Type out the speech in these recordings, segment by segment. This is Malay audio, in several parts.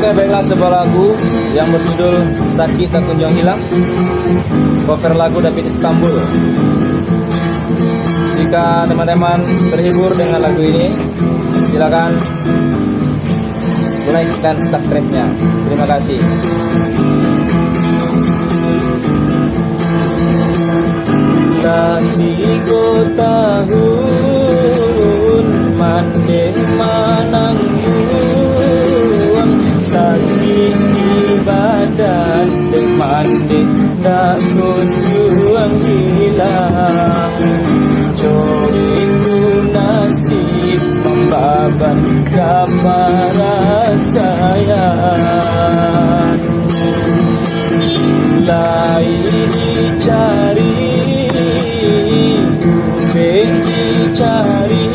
Oke, baiklah, sebuah lagu yang berjudul Sakit Tak Kunjung Hilang, cover lagu David Istanbul. Jika teman-teman terhibur dengan lagu ini, silakan like dan subscribe-nya. Terima kasih. Nanti ko tahun mandeh manang sakit di badan dan mandeh tak kunjung hilang. Coriku nasib membaban kamara sayang, lain dicari dicari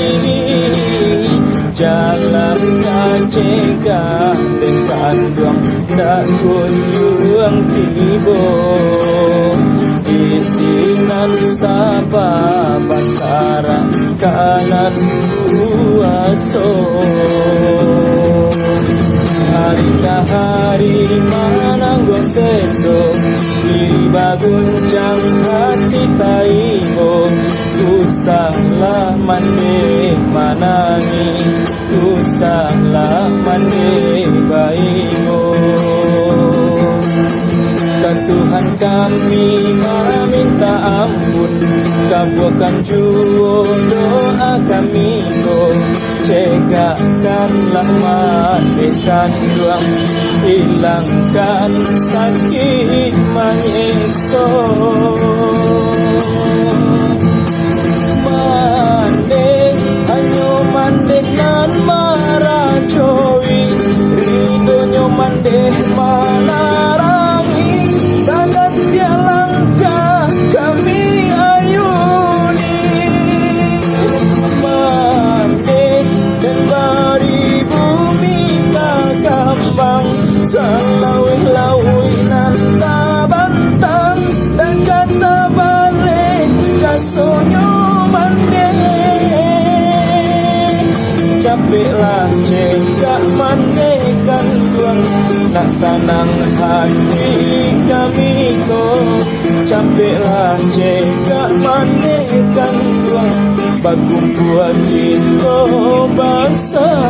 jalan kaceka dengan duang tak kunjung tiba. Isinan sabah pasara kanan kuaso, hari ke hari mananggung seso, diri baguncang hati taibo. Usahlah mandi manangi, usahlah mandi baimo. Tuhan kami meminta ampun, kabulkan jua doa kami ko. Cegahkanlah matikan duang, hilangkan sakit mengesok. Mandeh nan maracowi, ridonyo mandeh manarangi, sangat dia langkah kami ayuni. Mandeh dan bari bumi tak kambang, selawih-lawih nan tabantang, dan kata balik jasonyo mandeh. Capeklah cegah mandekan duang, nak sanang hati kami ko. Capeklah cegah mandekan duang, bagum buat kita basah.